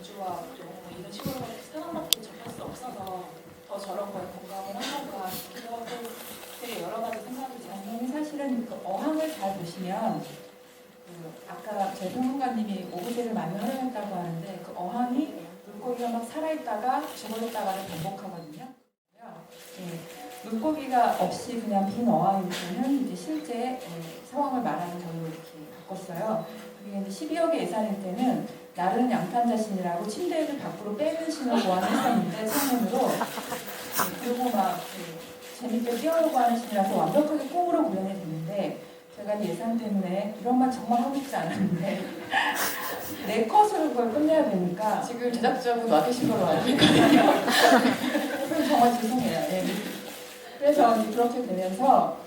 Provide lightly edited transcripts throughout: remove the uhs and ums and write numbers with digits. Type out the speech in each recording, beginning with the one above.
우주와 또 이런 식으로 사람밖에 접할 수 없어서 더 저런 거에 공감을 한 건가 싶기도 하고 되게 여러 가지 생각이 들어요. 사실은 그 어항을 잘 보시면 아까 제 전문가님이 오브제를 많이 활용했다고 하는데 그 어항이 물고기가 막 살아있다가 죽어있다가를 반복하거든요. 예, 물고기가 없이 그냥 빈 어항일 때는 이제 실제 상황을 말하는 걸로 이렇게 바꿨어요. 그게 이제 12억의 예산일 때는 나른 양탄 자신이라고 침대를 밖으로 빼는 신을 고안했었는데 창문으로 그리고 막 재밌게 뛰어오고 하는 신이라서 완벽하게 꽁으로 구현이 됐는데 제가 예산 때문에 이런 말 정말 하고 싶지 않았는데 내 컷으로 그걸 끝내야 되니까 지금 제작자분 와 계신 걸로 알고 있거든요. 그래서 정말 죄송해요. 네. 그래서 이제 그렇게 되면서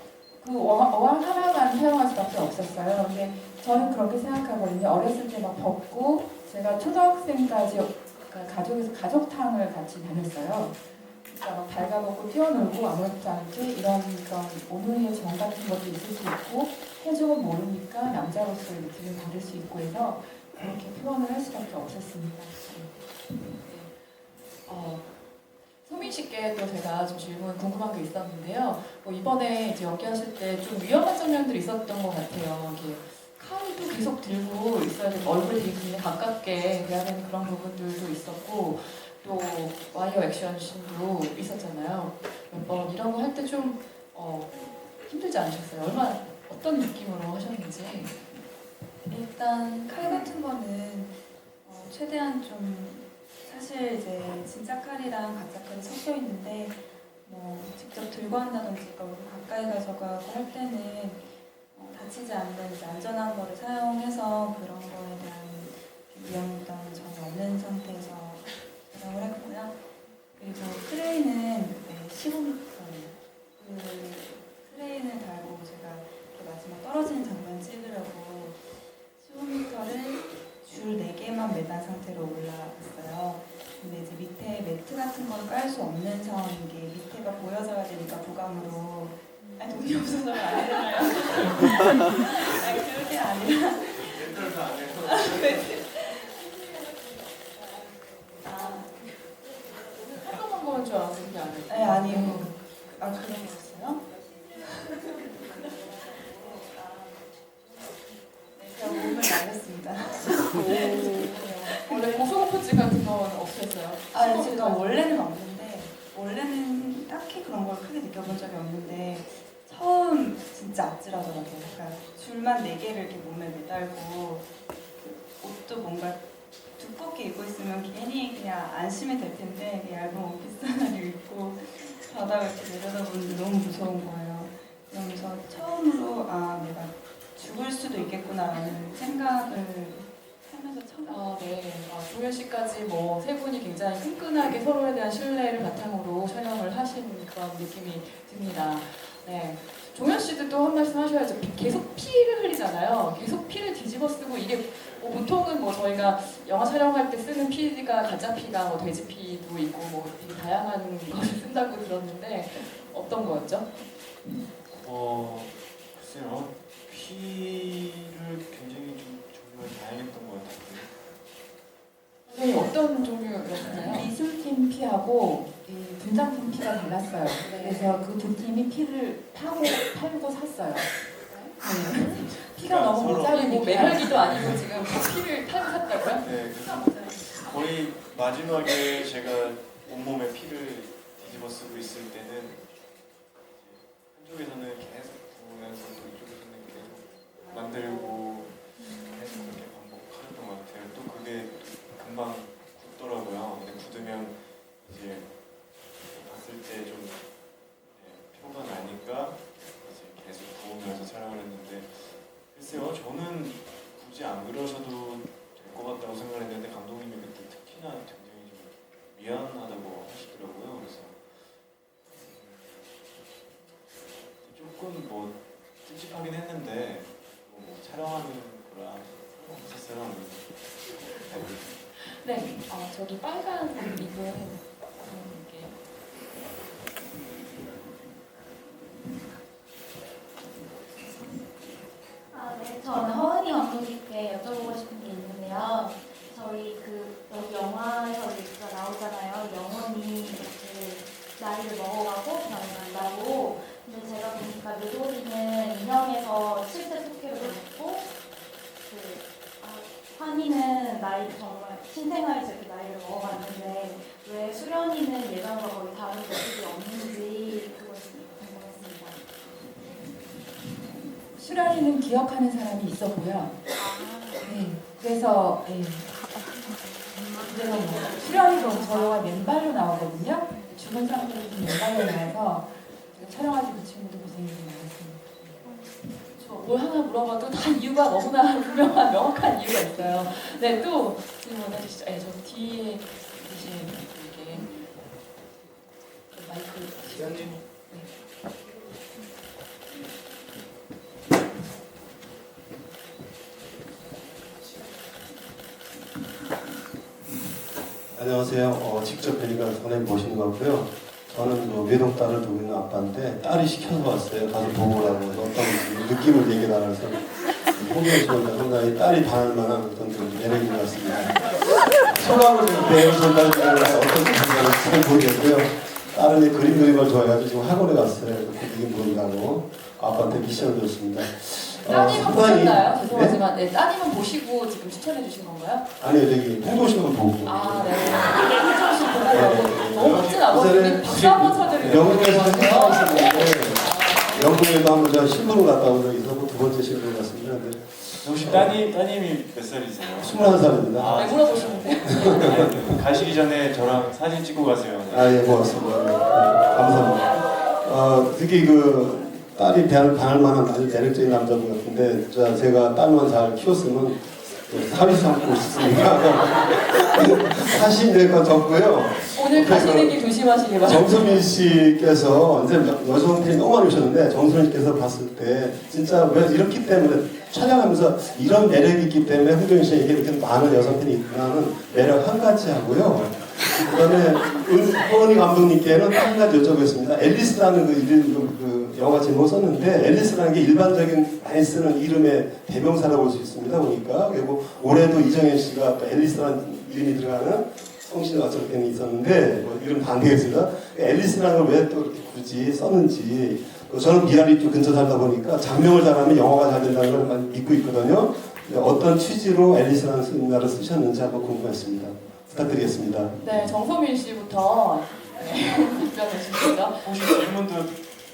그 어항 하나만 사용할 수밖에 없었어요. 근데 저는 그렇게 생각하거든요. 어렸을 때 막 벗고 제가 초등학생까지 그러니까 가족에서 가족탕을 같이 다녔어요. 그러니까 막 발가벗고 뛰어놀고 아무렇지 않게 이런 그런 오누이의 정 같은 것도 있을 수 있고 해적은 모르니까 남자로서의 느낌을 받을 수 있고 해서 그렇게 표현을 할 수밖에 없었습니다. 소민 씨께 또 제가 좀 질문 궁금한 게 있었는데요. 이번에 이제 연기하실 때 좀 위험한 장면들이 있었던 것 같아요. 이게 칼도 계속 들고 있어야 되고 얼굴 되게 굉장히 가깝게 돼야 되는 그런 부분들도 있었고 또 와이어 액션 씬도 있었잖아요. 몇 번 이런 거 할 때 좀 힘들지 않으셨어요? 얼마나 어떤 느낌으로 하셨는지. 일단 칼 같은 거는 최대한 좀 사실 이제 진짜 칼이랑 가짜 칼이 섞여 있는데 뭐 직접 들고 한다든지 가까이 가서가 할 때는 다치지 않는 이제 안전한 거를 사용해서 그런 거에 대한 위험은 전혀 없는 상태에서 촬영을 했고요. 그리고 크레인은 15m예요. 그 크레인을 달고 제가 이렇게 마지막 떨어지는 장면 찍으려고 15m를 줄 4개만 매단 상태로 올라갔어요. 근데 이제 밑에 매트 같은 건 깔 수 없는 상황인 게 밑에가 보여져야 되니까 부감으로 아니 돈이 없어서 안 되나요? 아니 그게 아니라 렌탈도 안 해서 한동안 보는 줄 알았는데 그게 아니에요. 네 아니요. 아 그런 거였어요? 네 제가 몸을 날렸습니다. 원래 고소공포증 같은 건 없었어요? 아 제가 원래는 없는데 원래는 딱히 그런 걸 크게 느껴본 적이 없는데 처음 진짜 아찔하더라고요. 그러니까 줄만 4개를 이렇게 몸에 매달고 그 옷도 뭔가 두껍게 입고 있으면 괜히 그냥 안심이 될 텐데 얇은 원피스 하나를 입고 바닥을 이렇게 내려다보는데 너무 무서운 거예요. 그러면서 처음으로 아 내가 죽을 수도 있겠구나라는 생각을 하면서 처음 네. 종현 씨까지 세 분이 굉장히 끈끈하게 서로에 대한 신뢰를 바탕으로 촬영을 하신 그런 느낌이 듭니다. 네. 종현 씨도 또 한 말씀 하셔야죠. 계속 피를 흘리잖아요. 계속 피를 뒤집어 쓰고 이게 보통은 저희가 영화 촬영할 때 쓰는 피가 가짜 피가 돼지 피도 있고 되게 다양한 것을 쓴다고 들었는데 어떤 거였죠? 글쎄요. 피를 굉장히 좀 정말 다양했던 것 같아요. 선생님 어떤 종류였나요? 미술팀 피하고 이 분장팀 피가 달랐어요. 그래서 그 두 팀이 피를 팔고 샀어요. 네. 피가 너무 서로 모자르니까 매혈기도 아니고 지금 피를 탈고 샀다고요? 네, 그래서 거의 마지막에 제가 온몸에 피를 뒤집어 쓰고 있을 때는 한쪽에서는 계속 부으면서 또 이쪽에서는 계속 만들고 계속 그렇게 반복하였던 것 같아요. 또 그게 금방 굳더라고요. 근데 굳으면 이제 봤을 때 좀 표가 나니까 이제 계속 부으면서 촬영을 했는데 글쎄요, 저는 굳이 안 그러셔도 될 것 같다고 생각을 했는데 감독님이 그때 특히나 굉장히 좀 미안하다고 하시더라고요. 그래서 조금 찝찝하긴 했는데 촬영하는 거라 상관없었어요. 네. 저기 빨간 입은 네. 저는 허은이 감독님께 여쭤보고 싶은 게 있는데요. 저희 여기 영화 환희는 나이 정말 신생아에 저렇게 나이를 먹어갔는데 왜 수련이는 예전과 거의 다른 모습이 없는지 그것이 궁금했습니다. 수련이는 기억하는 사람이 있었고요. 네, 그래서 그대로 뭐 수련이도 저희와 맨발로 나오거든요. 죽은 사람들이 좀 맨발로 나와서 제가 촬영할 때 그 친구도 고생이 좀 많았습니다. 뭘 하나 물어봐도 다 이유가 너무나 분명한 명확한 이유가 있어요. 네, 또 질문 해주시죠. 네, 저 뒤에 계신 이게 마이크 기자님. 안녕하세요. 직접 뵈니까 선생님 보시는 것 같고요. 저는 그 외동딸을 두고 있는 아빠인데 딸이 시켜서 왔어요. 가서 보고 오라고 해서 어떤 느낌을 얘기 나눠서 홍경희 씨가 상당히 딸이 반할 만한 어떤 그 매력인 것 같습니다. 소감을 배우 전달을 어떤 분인가는 잘 모르겠고요. 딸은 이 그림 그리는 걸 좋아해가지고 지금 학원에 갔어요. 그림 그린다고 아빠한테 미션을 줬습니다. 따님은 상당히- 보셨나요? 죄송하지만 네, 따님은 보시고 지금 추천해 주신 건가요? 아니요, 저기 홍도신문 보고. 아, 네. 홍정씨 보고 너무 멋진 아버님 박수 한번 쳐드리고 영국에서 했었는데 영국에도 한번 제가 신부를 갔다 온 적이 있었고 두 번째 신부를 갔습니다. 근데 혹시 따님이 몇 살이세요? 21살입니다. 아, 왜 물어보시는데? 가시기 전에 저랑 사진 찍고 가세요. 예, 고맙습니다. 네, 감사합니다. 특히 그 딸이 반할 만한 아주 매력적인 남자분 같은데 제가 딸만 잘 키웠으면 사위 삼고 싶습니다. 40년간 적고요. 오늘 가시는 길 조심하시기 바랍니다. 정소민 씨께서 이제 여성 팬이 너무 많이 오셨는데 정소민 씨께서 봤을 때 진짜 왜 이렇기 때문에 촬영하면서 이런 매력이 있기 때문에 홍정인 씨에게 이렇게 많은 여성 팬이 있구나는 매력 한 가지 하고요. 그다음에 허은희 감독님께는 한 가지 여쭤보겠습니다. 앨리스라는 그 이름 그 영화 제목을 썼는데 앨리스라는 게 일반적인 많이 쓰는 이름의 대명사라고 볼 수 있습니다. 보니까 그리고 올해도 이정현 씨가 또 앨리스라는 이름이 들어가는 성씨가 저렇게 있었는데 뭐 이름 반대했습니다. 앨리스라는 걸 왜 또 이렇게 굳이 썼는지 저는 미아리 쪽 근처 살다 보니까 장명을 잘하면 영화가 잘 된다는 걸 많이 믿고 있거든요. 어떤 취지로 앨리스라는 말을 쓰셨는지 한번 궁금했습니다. 부탁드리겠습니다. 네, 정소민 씨부터 답변해 주시죠. 혹시 질문도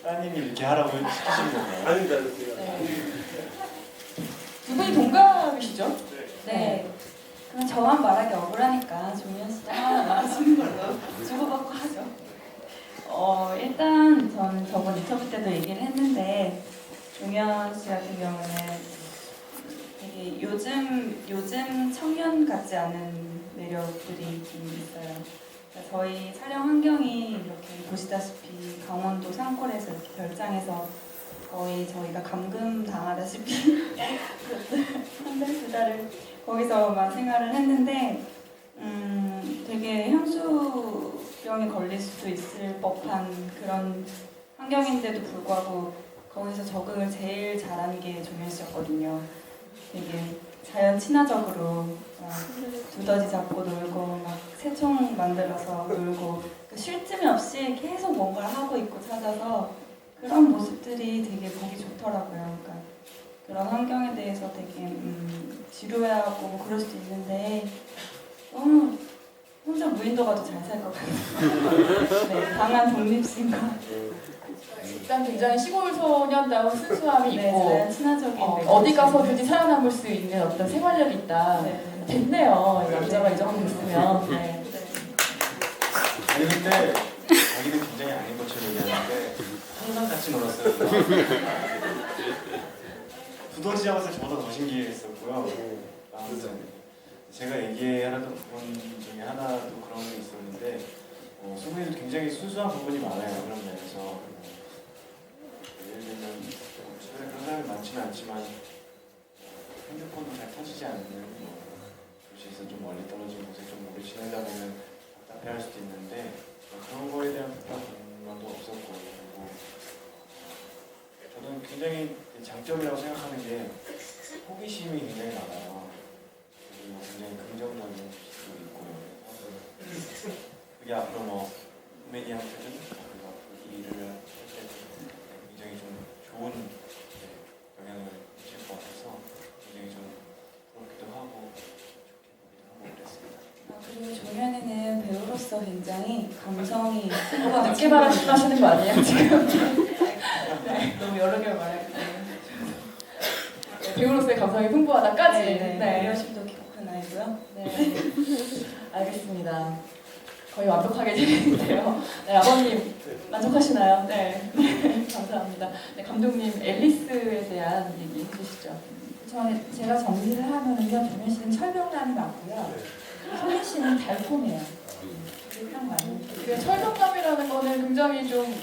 따님이 이렇게 하라고 시키신 건가요? 아닙니다. 네. 두 분이 동갑이시죠? 네. 그럼 저만 말하기 억울하니까 종현 씨도 하나 말하시는 걸로 주고받고 하죠. 일단 전 저번 인터뷰 때도 얘기를 했는데 종현 씨 같은 경우는 되게 요즘 청년 같지 않은 매력들이 있긴 있어요. 그러니까 저희 촬영 환경이 이렇게 보시다시피 강원도 산골에서 이렇게 별장에서 거의 저희가 감금 당하다시피 한 달, 두 달을 거기서만 생활을 했는데 되게 향수병에 걸릴 수도 있을 법한 그런 환경인데도 불구하고 거기서 적응을 제일 잘한 게 종현 씨였거든요. 되게 자연 친화적으로 막 두더지 잡고 놀고 막 새총 만들어서 놀고 쉴 틈이 없이 계속 뭔가를 하고 있고 찾아서 그런 모습들이 되게 보기 좋더라고요. 그러니까 그런 환경에 대해서 되게 지루해하고 뭐 그럴 수도 있는데 너무 혼자 무인도가 더 잘 살 것 같아요. 네, 강한 독립심과 일단 굉장히 시골 소년다운 순수함이 네, 있고 자연 친화적인 어디 가서든지 살아남을 수 있는 어떤 생활력이 있다. 네. 됐네요. 이 남자가 이 정도 됐으면. 네. 아니 근데 자기는 굉장히 아닌 것처럼 얘기하는데 항상 같이 놀았어요. 두더지 잡았을 때 저보다 더 신기했었고요. 아무튼 제가 얘기하던 부분 중에 하나도 그런 게 있었는데 수근이도 굉장히 순수한 부분이 많아요. 그런 면에서 예를 들면 주변에 그런 사람이 많지는 않지만 핸드폰도 잘 터지지 않는 도시에서 좀 멀리 떨어진 곳에 좀 오래 지내다 보면 답답해할 수도 있는데 그런 거에 대한 불편함도 없었고 그리고 저는 굉장히 장점이라고 생각하는 게 호기심이 굉장히 많아요. 그리고 굉장히 긍정적인 수도 있고요. 그게 앞으로 뭐 후배님한테든 그리고 앞으로 이 일을 할 때도 굉장히 좀 좋은 영향을 미칠 것 같아서 굉장히 좀 부럽기도 하고 배우로서 굉장히 감성이 뭔가 늦게 말하시는 거 아니에요 지금? 네, 너무 여러 개를 말했기 때문에 네, 배우로서의 감성이 풍부하다까지. 네. 리더십도 기억한 아이고요. 네. 알겠습니다. 거의 완벽하게 들리는데요. 네, 아버님 만족하시나요? 네. 감사합니다. 네, 감독님 앨리스에 대한 얘기 해주시죠. 제가 정리를 하면은요, 정현 씨는 철벽감이 맞고요. 소민 씨는 달콤해요. 그게 딱 맞는. 그 철벽감이라는 거는 굉장히 좀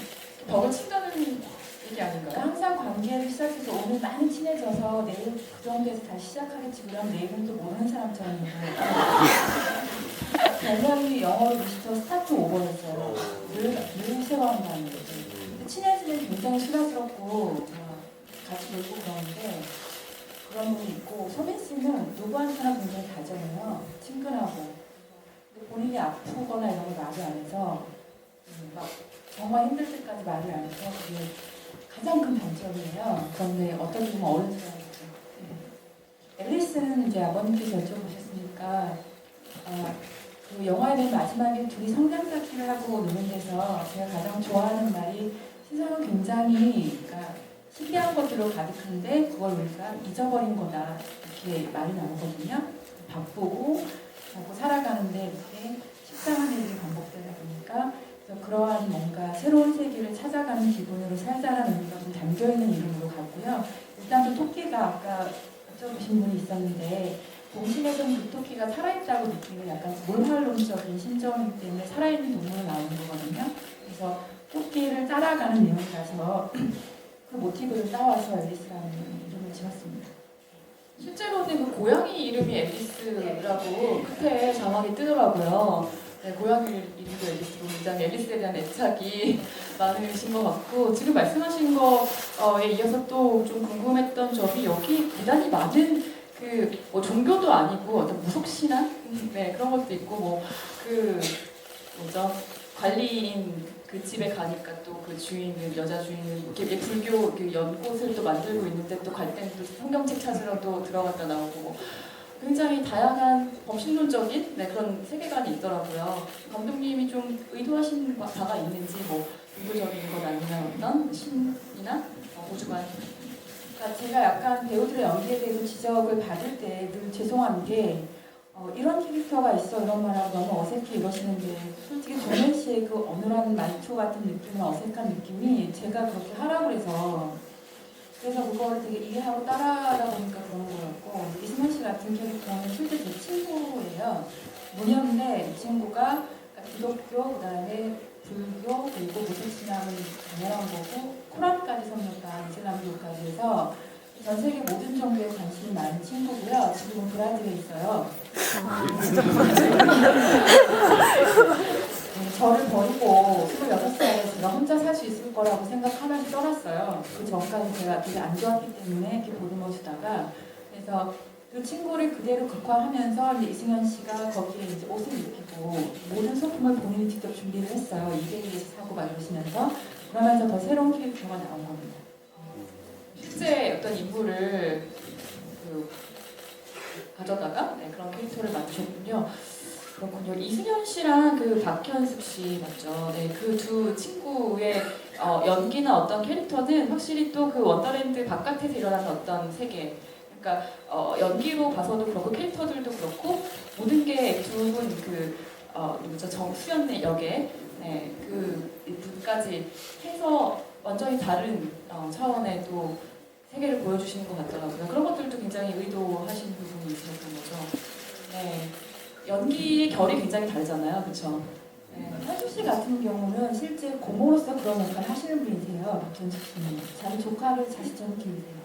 벽을 친다는 얘기 아닌가요? 항상 관계를 시작해서 오늘 많이 친해져서 내일 그 정도에서 다시 시작하겠지 그럼 내일은 또 모르는 사람처럼 별명이 영어로 미스터 스타트 오버였어요. 늘 새로운 단어예요. 근데 친해지면 굉장히 수다스럽고 같이 놀고 그러는데 그런 분이 있고 소민 씨는 누구한테나 굉장히 다정해요. 친근하고 근데 본인이 아프거나 이런 걸 말을 안 해서 막 정말 힘들 때까지 말을 안 해서 그게 가장 큰 단점이에요. 그런데 어떤 분은 어른스러워요. 앨리스는 이제 아버님께서 여쭤보셨으니까 그 영화의 맨 마지막에 둘이 성장 쌓기를 하고 노는 데서 제가 가장 좋아하는 말이 세상은 굉장히 그러니까 신기한 것들로 가득한데 그걸 우리가 잊어버린 거다 이렇게 말이 나오거든요. 바쁘고 자꾸 살아가는데 이렇게 식상한 일이 반복되다 보니까 그래서 그러한 뭔가 새로운 세계를 찾아가는 기분으로 살자라는 의미가 좀 담겨있는 이름으로 갔고요. 일단 그 토끼가 아까 여쭤보신 분이 있었는데 동심에서는 그 토끼가 살아있다고 느끼는 약간 몰활론적인 심정이기 때문에 살아있는 동물로 나오는 거거든요. 그래서 토끼를 따라가는 내용이라서 그 모티브를 따와서 앨리스라는 이름을 지었습니다. 실제로는 그 고양이 이름이 앨리스라고 끝에 자막이 뜨더라고요. 네, 고양이 이름도 앨리스로 굉장히 앨리스에 대한 애착이 많으신 것 같고 지금 말씀하신 거에 이어서 또 좀 궁금했던 점이 여기 대단히 많은 뭐 종교도 아니고 어떤 무속신앙 네, 그런 것도 있고 뭐 뭐죠 관리인 그 집에 가니까 또 그 주인은 여자 주인은 이렇게 불교 그 연꽃을 또 만들고 있는데 또 갈 때는 또 성경책 찾으러 또 들어갔다 나오고 뭐 굉장히 다양한 범신론적인 네, 그런 세계관이 있더라고요. 감독님이 좀 의도하신 바가 있는지 뭐 종교적인 건 아니면 어떤 신이나 우주관 그러니까 제가 약간 배우들의 연기에 대해서 지적을 받을 때 늘 죄송한 게 이런 캐릭터가 있어 이런 말하고 너무 어색해 이러시는데 솔직히 정현 씨의 그 어눌한 말투 같은 느낌은 어색한 느낌이 제가 그렇게 하라고 해서 그래서 그거를 되게 이해하고 따라하다 보니까 그런 거였고 이승현 씨 같은 캐릭터는 실제 제 친구예요. 무녀인데 이 친구가 기독교 그다음에 불교 그리고 무속신앙을 당연한 거고 코란까지 섭렵한 이슬람교까지 해서 전 세계 모든 종교에 관심이 많은 친구고요. 지금은 브라질에 있어요. 저를 버리고 26살에 제가 혼자 살 수 있을 거라고 생각하면서 떠났어요. 그 전까지 제가 되게 안 좋았기 때문에 이렇게 보듬어 주다가 그래서 그 친구를 그대로 극화하면서 이제 이승현 씨가 거기에 이제 옷을 입히고 모든 소품을 본인이 직접 준비를 했어요. 이베이에서 사고 막 이러시면서 그러면서 더 새로운 캐릭터가 나온 겁니다. 실제 어떤 인물을 가져다가 네, 그런 캐릭터를 만드셨군요. 그렇군요. 이승현 씨랑 그 박현숙 씨 맞죠? 네, 그 두 친구의 연기나 어떤 캐릭터는 확실히 또 그 원더랜드 바깥에서 일어나는 어떤 세계. 그러니까 연기로 봐서도 그렇고 캐릭터들도 그렇고 모든 게 두 분 누구죠? 정수연 역의 네, 그 분까지 해서 완전히 다른 차원의 또 세계를 보여주시는 것 같더라고요. 그런 것들도 굉장히 의도하신 부분이 있으셨던 거죠. 네. 연기의 결이 굉장히 다르잖아요. 그렇죠? 네. 현숙 씨 같은 경우는 실제 고모로서 그런 역할을 하시는 분이세요. 박현숙 씨는. 자기 조카를 자식처럼 키우세요.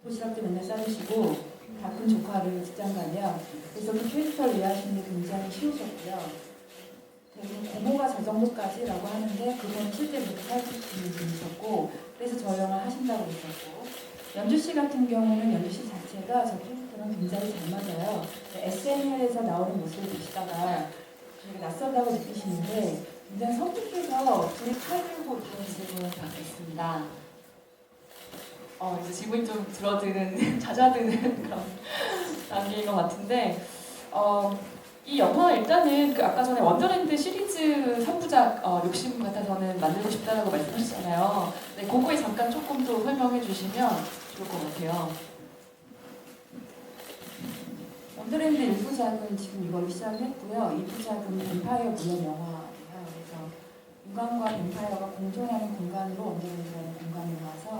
도시락도 맨날 싸주시고 가끔 조카를 직장 가면 그래서 그 캐릭터를 이해하시는 게 굉장히 쉬우셨고요. 대부분 고모가 저 정도까지라고 하는데 그건 실제 그렇게 살고 있는 분이셨고 그래서 저 영화 하신다고 했었고 연주 씨 같은 경우는 연주 씨 자체가 저 캐릭터랑 굉장히 잘 맞아요. SNL에서 나오는 모습을 보시다가 되게 낯설다고 느끼시는데 굉장히 성숙해서 둘이 칼 들고 다음 질문 받겠습니다. 이제 질문이 좀 줄어드는, 잦아드는 그런 단계인 것 같은데 이 영화 일단은 그 아까 전에 원더랜드 시리즈 3부작 욕심 같아서는 만들고 싶다라고 말씀하셨잖아요. 네, 그거에 잠깐 조금 더 설명해 주시면 좋을 것 같아요. 원더랜드 1부작은 지금 이걸로 시작을 했고요. 2부작은 뱀파이어 무협 영화예요. 그래서 인간과 뱀파이어가 공존하는 공간으로 원더랜드라는 공간에 와서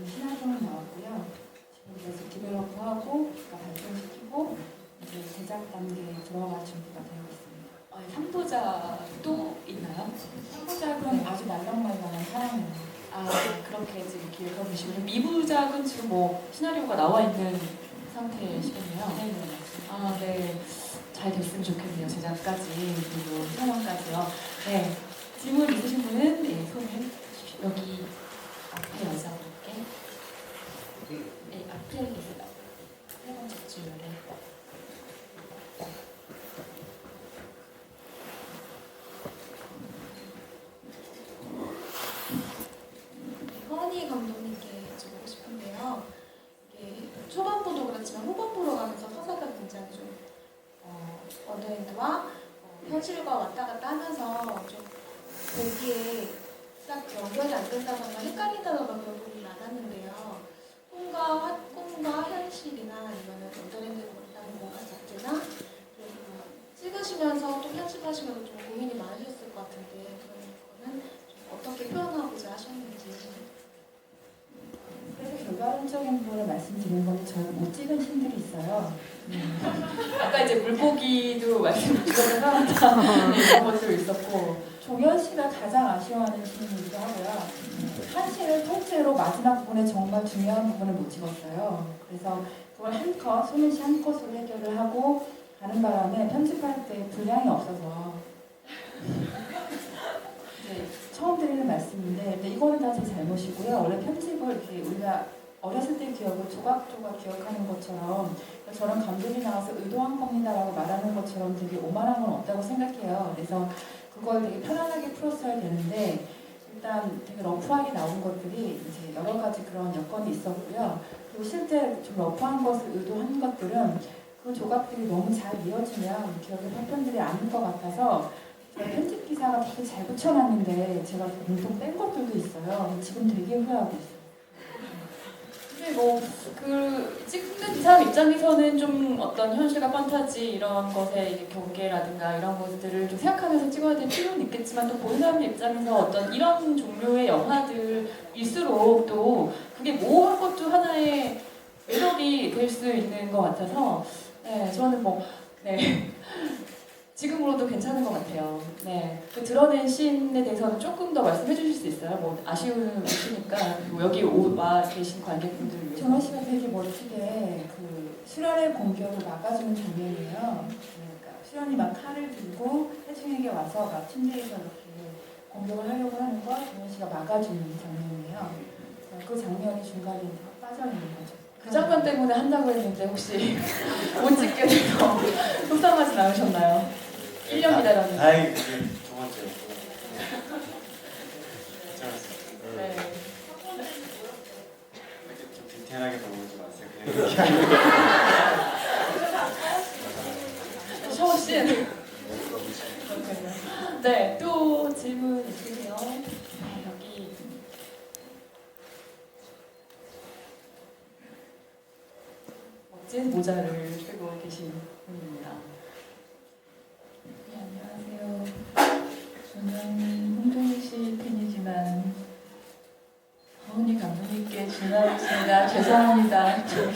신화성이 나왔고요. 지금 그래서 디벨로프하고 발전시키고 이제 제작 단계에 들어갈 준비가 되어 있습니다. 3부작도 있나요? 3부작은 아주 말랑말랑한 사랑이에요. 아, 그렇게 지금 기획하고 계시고 2부작은 지금 뭐 시나리오가 나와 있는 상태시겠네요. 네. 아, 네. 잘 됐으면 좋겠네요. 제작까지, 그리고 상황까지요. 네. 질문 있으신 분은 네, 손을 주십시오. 여기 앞에 여자분께. 네, 앞에 계세요. 세 번째 줄에. 허니 감독님께 여쭤보고 싶은데요. 이게 초반부도 그렇지만 후반부로 가면서 서사가 굉장히 좀 언더핸드와 현실과 왔다 갔다 하면서 좀 보기에 딱 연결이 안 된다거나 헷갈린다거나 그런 부분이 많았는데요. 꿈과 현실이나 아니면 언더핸드로 만나는 뭔가 자체나 그리고 찍으시면서 또 편집하시면서 좀 고민이 많으셨을 것 같은데 그런 거는 좀 어떻게 표현하고자 하셨는지. 그래서 결과론적인 부분을 말씀드리는 건데 저희가 못 찍은 신들이 있어요. 아까 이제 물고기도 말씀 주셔서 이런 것도 있었고. 종현 씨가 가장 아쉬워하는 신이기도 하고요. 한시를 통째로 마지막 부분에 정말 중요한 부분을 못 찍었어요. 그래서 그걸 한 컷, 소민 씨 한 컷으로 해결을 하고 가는 바람에 편집할 때 분량이 없어서 네, 처음 드리는 말씀인데 근데 이거는 다 제 잘못이고요. 원래 편집을 이렇게 우리가 어렸을 때 기억을 조각조각 기억하는 것처럼 저런 감독이 나와서 의도한 겁니다라고 말하는 것처럼 되게 오만한 건 없다고 생각해요. 그래서 그걸 되게 편안하게 풀었어야 되는데 일단 되게 러프하게 나온 것들이 이제 여러 가지 그런 여건이 있었고요. 그리고 실제 좀 러프한 것을 의도한 것들은 그 조각들이 너무 잘 이어지면 기억에 파편들이 아닌 것 같아서 제가 편집 기사가 되게 잘 붙여놨는데 제가 공통 뺀 것들도 있어요. 지금 되게 후회하고 있어요. 근데 뭐 그 찍는 이 사람 입장에서는 좀 어떤 현실과 판타지 이런 것의 이제 경계라든가 이런 것들을 좀 생각하면서 찍어야 될 필요는 있겠지만 또 보는 사람 입장에서 어떤 이런 종류의 영화들일수록 또 그게 모호한 것도 하나의 매력이 될 수 있는 것 같아서 네 저는 뭐 네. 지금으로도 괜찮은 것 같아요. 네, 그 드러낸 씬에 대해서는 조금 더 말씀해 주실 수 있어요? 뭐 아쉬우시니까 뭐 여기 와 계신 관객분들 위해서. 정원 씨가 되게 멋지게 그 수련의 공격을 막아주는 장면이에요. 그러니까 수련이 막 칼을 들고 태중에게 와서 막 침대에서 이렇게 공격을 하려고 하는 걸 정원 씨가 막아주는 장면이에요. 그 장면이 중간에 빠져 있는 거죠. 그 장면 때문에 한다고 했는데 혹시 못 찍게 돼서 속상하진 않으셨나요? 1년 기다렸는데. 아이 그게 두 번째였고. 괜찮았어요. 네. 이렇게 좀 디테일하게 물어보지 마세요. 그냥 샤워 씬. 네, 또 질문 있으세요? 여기. 멋진 모자를 쓰고 계신 분입니다. 네, 안녕하세요. 저는 홍정희 씨 팬이지만 허은희 감독님께 전화했습니다. 죄송합니다. 제가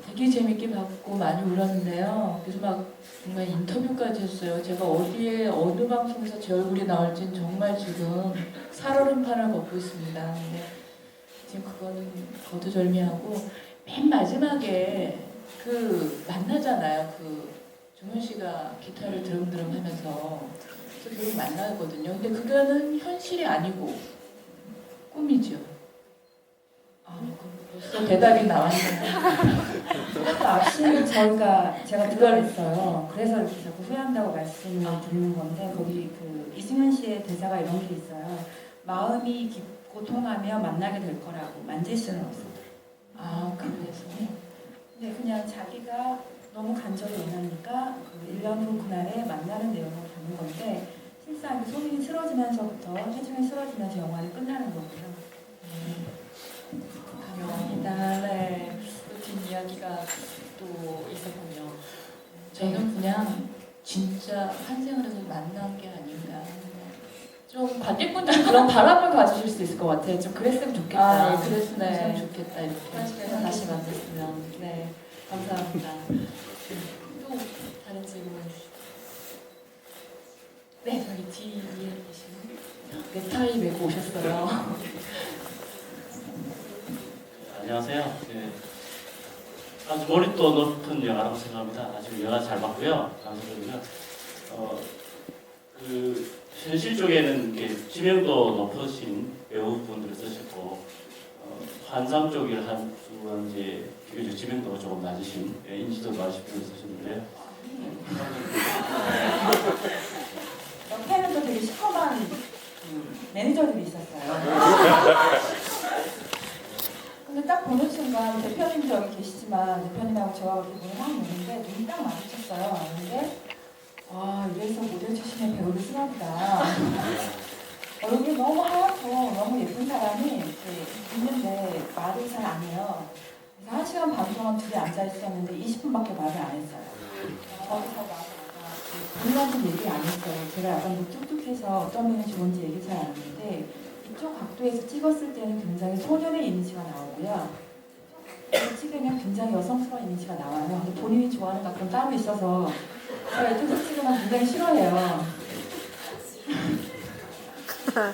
되게 재밌게 봤고 많이 울었는데요. 그래서 막 정말 인터뷰까지 했어요. 제가 어디에 어느 방송에서 제 얼굴이 나올지는 정말 지금 살얼음판을 걷고 있습니다. 근데 지금 그거는 거두절미하고 맨 마지막에 그 만나잖아요. 그 종현 씨가 기타를 드럼드럼 하면서 그래서 결국 만나거든요. 근데 그거는 현실이 아니고 꿈이죠. 벌써 대답이 나왔는데 그것도 앞시는 제가 들어냈어요. 그래서 이렇게 자꾸 후회한다고 말씀을 드리는 건데 거기 그 이승현 씨의 대사가 이런 게 있어요. 마음이 깊고 통하며 만나게 될 거라고 만질 수는 없어. 그래서 근데 그냥 자기가 너무 간절히 원하니까 그 1년 후 그날에 만나는 내용을 담은 건데 실상 소민이 쓰러지면서부터 혜중이 쓰러지면서 영화는 끝나는 거고요. 감사합니다. 네. 또 뒷이야기가 또 있었군요. 저는 그냥 진짜 환생을 해서 만난 게 아닌가. 좀 관객분들은 그런 바람을 가지실 수 있을 것 같아요. 좀 그랬으면 좋겠다. 아, 네, 그랬으면 좋겠다. 이렇게 그래서 다시 만났으면. 네, 감사합니다. 또 다른 질문 주시고. 네, 저기 뒤에 계시는 넥타이 메고 오셨어요. 안녕하세요. 네, 아주 몰입도 높은 영화라고 생각합니다. 아주 영화 잘 봤고요. 감사드리고요. 그 현실 쪽에는 이렇게 지명도 높으신 배우분들을 쓰셨고 환상 쪽을 한 분은 이제 비교적 지명도가 조금 낮으신 인지도 낮으신 분을 쓰셨는데요. 옆에는 또 되게 시커먼 매니저들이 있었어요. 근데 딱 보는 순간 대표님도 여기 계시지만 대표님하고 저하고 기분이 확 오는데 눈이 딱 마주쳤어요. 근데 와 이래서 모델 출신의 배우를 쓰나보다. 얼굴이 너무 하얗고 너무 예쁜 사람이 이렇게 있는데 말을 잘 안 해요. 그래서 1시간 반 동안 둘이 앉아 있었는데 20분밖에 말을 안 했어요. 저기서 본인한테 얘기 안 했어요. 제가 약간 무뚝뚝해서 어떤 면이 좋은지 얘기 잘 안 했는데 이쪽 각도에서 찍었을 때는 굉장히 소년의 이미지가 나오고요. 이렇게 찍으면 굉장히 여성스러운 이미지가 나와요. 근데 본인이 좋아하는 각도는 따로 있어서 제가 이쪽에서 찍으면 굉장히 싫어해요.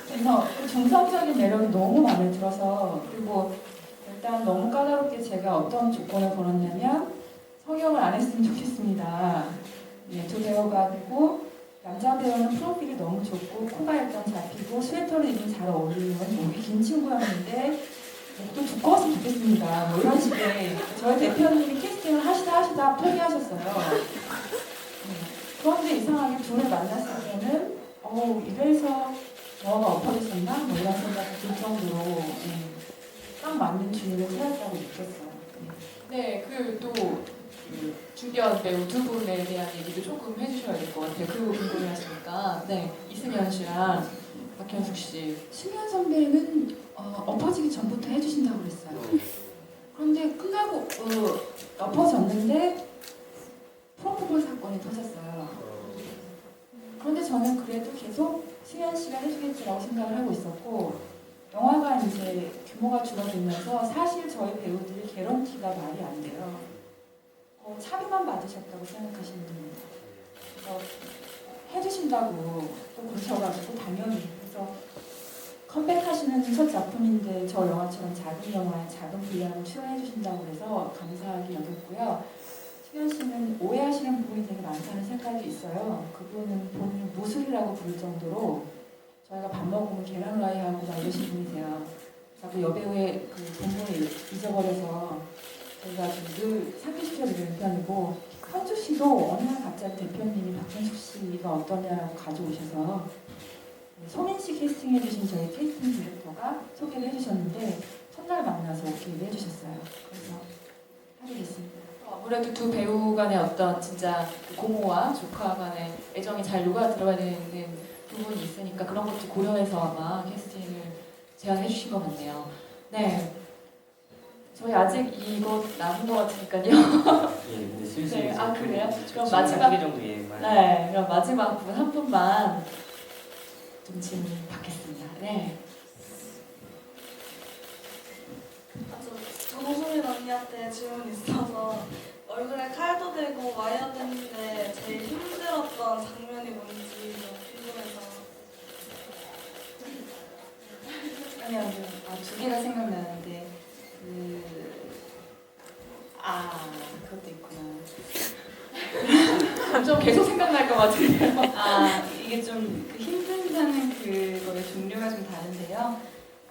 그래서 그 중성적인 매력이 너무 마음에 들어서 그리고 일단 너무 까다롭게 제가 어떤 조건을 걸었냐면 성형을 안 했으면 좋겠습니다. 예, 두 배우가 그리고 남자 배우는 프로필이 너무 좋고 코가 일단 잡히고 스웨터를 입으면 잘 어울리는 목이 긴 친구였는데 목도 두꺼웠으면 좋겠습니다. 뭐 이런 식의 저희 대표님이 캐스팅을 하시다 포기하셨어요. 그런데 이상하게 둘을 만났을 때는 이래서 영화가 엎어졌었나? 뭐 이런 생각이 들 정도로 딱 맞는 주인을 찾았다고 느꼈어요. 네, 그 중견 배우 두 분에 대한 얘기도 조금 해주셔야 될 것 같아요. 그 궁금해하시니까. 네, 이승현 씨랑 박현숙 씨. 승현 선배는 엎어지기 전부터 해주신다고 그랬어요. 그런데 끝나고 엎어졌는데 프로포폴 사건이 터졌어요. 그런데 저는 그래도 계속 승현 씨가 해주겠지라고 생각을 하고 있었고 영화가 이제 규모가 줄어들면서 사실 저희 배우들이 개런티가 말이 안 돼요. 차비만 받으셨다고 생각하시면 됩니다. 그래서 해주신다고 또 그러셔가지고 당연히 그래서 컴백하시는 첫 작품인데 저 영화처럼 작은 영화에 작은 분량을 출연해 주신다고 해서 감사하게 여겼고요. 승현 씨는 오해하시는 부분이 되게 많다는 생각이 있어요. 그분은 본인을 무술이라고 부를 정도로 저희가 밥 먹으면 계란 후라이 하고 막 이러신 분이세요. 자꾸 여배우의 그 본분을 잊어버려서 저희가 늘 상기시켜드리는 편이고 현주 씨도 어느 날 갑자기 대표님이 박현숙 씨가 어떠냐고 가져오셔서 소민 씨 캐스팅해주신 저희 캐스팅 디렉터가 소개를 해주셨는데 첫날 만나서 오케이 해주셨어요. 그래서 하게 됐습니다. 아무래도 두 배우 간의 어떤 진짜 고모와 조카 간의 애정이 잘 녹아 들어가야 되는 부분이 있으니까 그런 것도 고려해서 아마 캐스팅을 제안해 주신 것 같네요. 네. 저희 아직 이거 남은 것 같으니까요. 예, 근데 슬슬 네, 이제 아, 그래요? 그럼 지금 마지막- 한 개 정도 예말. 네, 그럼 마지막 분 한 분만 좀 질문 받겠습니다. 네. 정소민 언니한테 질문 있어서 얼굴에 칼도 대고 와이어 댔는데 제일 힘들었던 장면이 뭔지 좀 궁금해서. 아니요, 두 개가 생각나는데 그것도 있구나. 좀 계속 생각날 것 같은데요. 이게 좀 그 힘든다는 그거의 종류가 좀 다른데요.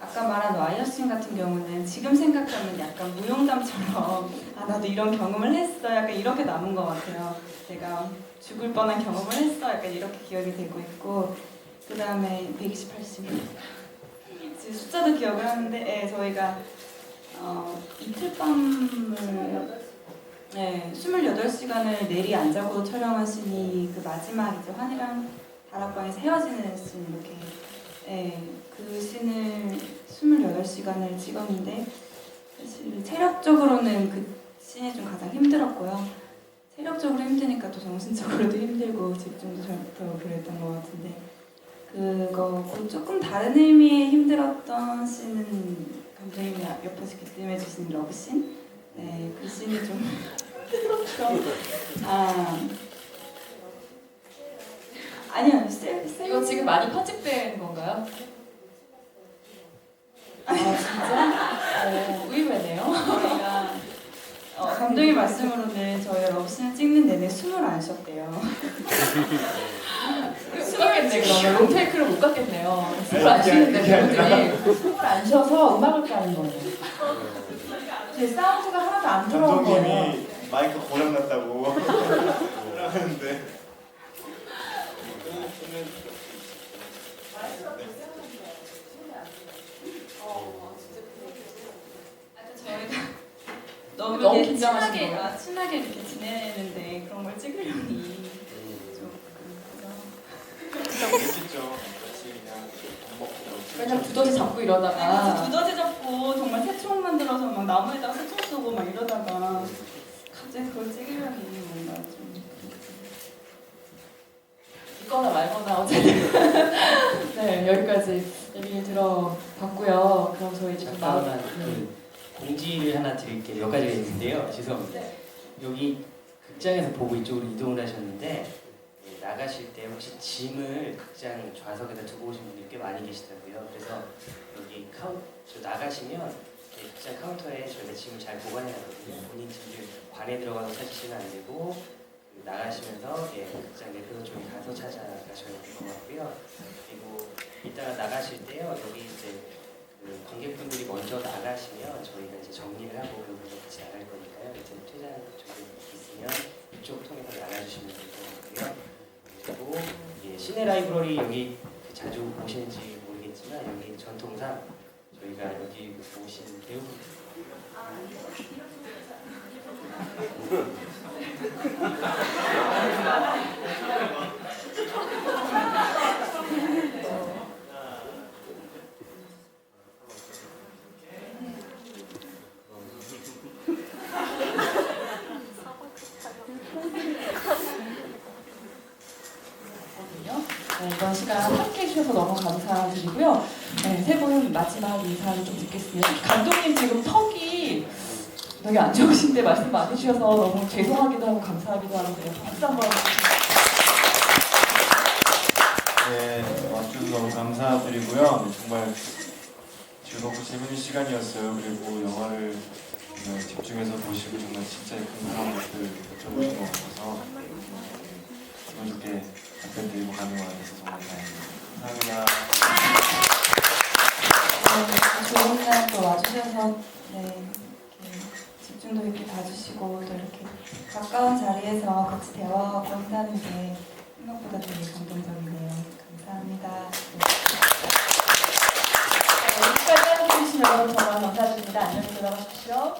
아까 말한 와이어싱 같은 경우는 지금 생각하면 약간 무용담처럼 나도 이런 경험을 했어 약간 이렇게 남은 것 같아요. 내가 죽을 뻔한 경험을 했어 약간 이렇게 기억이 되고 있고 그 다음에 128심 지금 숫자도 기억을 하는데 저희가 이틀 밤을 네, 28시간을 내리 안 자고 촬영한 씬이 그 마지막 이제 환희랑 다락방에서 헤어지는 씬 이렇게 그 씬을 28시간을 찍었는데 사실 체력적으로는 그 씬이 좀 가장 힘들었고요. 체력적으로 힘드니까 또 정신적으로도 힘들고 집중도 더 그랬던 것 같은데 그거 조금 다른 의미의 힘들었던 씬은 감독님이 옆에서 기대해 주신 러브씬? 네, 그 씬이 좀 아니요, 이거 지금 많이 편집된 건가요? 아 진짜? 의외네요. 저희가 감독님 말씀으로는 저희 러브씬을 찍는 내내 숨을 안 쉬었대요. 못 갔겠네 그러면 롱테이크를 못 갔겠네요. 숨을 안 쉬는데 배우들이 숨을 안 쉬어서 음악을 까는 거예요. 제 사운드가 하나도 안 들어온 거예요. 감독님이 마이크 고장났다고 하는데 너무 너무 이렇게 긴장하시는 거예요? 친하게 이렇게 지내는데 그런 걸 찍으려니 좀 그죠? 재밌죠. 같이 그냥 밥 먹고 그냥 두더지 잡고 이러다가 그래서 두더지 잡고 정말 새총 만들어서 막 나무에다가 새총 쏘고 막 이러다가 갑자기 그걸 찍으려니 뭔가 좀 있거나 말거나 어쨌든 네 여기까지 얘기를 들어봤고요. 그럼 저희 지금 잠깐만 그 공지를 하나 드릴게요. 몇 가지가 있는데요. 죄송합니다. 여기 극장에서 보고 이쪽으로 이동을 하셨는데 나가실 때 혹시 짐을 극장 좌석에다 두고 오신 분들이 꽤 많이 계시더라고요. 그래서 여기 나가시면 극장 카운터에 저희가 짐을 잘 보관해놨거든요. 본인 짐들 관에 들어가서 찾으시면 안 되고 나가시면서 극장 내부도 쪽에 가서 찾아가셔야 될 것 같고요. 그리고 이따가 나가실 때요. 여기 이제 그 관객분들이 먼저 나가시면 저희가 이제 정리를 하고 여기서 같이 나갈 거니까요. 이제 퇴장 쪽에 있으면 이쪽 통해서 나가주시면 될 것 같고요. 그리고 시내 라이브러리 여기 자주 오시는지 모르겠지만 여기 전통상 저희가 여기 오신 배우 네, 이번 시간 함께 해주셔서 너무 감사드리고요. 네, 세 분 마지막 인사를 좀 듣겠습니다. 감독님 지금 턱이 되게 안 좋으신데 말씀 많이 해주셔서 너무 죄송하기도 하고 감사하기도 하는데요. 박수 한번 네, 와주셔서 너무 감사드리고요. 정말 즐겁고 재밌는 시간이었어요. 그리고 영화를 정말 집중해서 보시고 정말 진짜 궁금한 것들 여쭤보신 것 같아서 기분 좋게 답변 드리고 가는 것 같아서 정말 다행입니다. 감사합니다. 좋은 날 또 와주셔서 이렇게 집중도 있게 봐주시고 또 이렇게 가까운 자리에서 같이 대화하고 한다는 게 생각보다 되게 감동적이네요. 감사합니다. 여기까지 해주신 여러분 정말 감사드립니다. 안녕히 들어가십시오.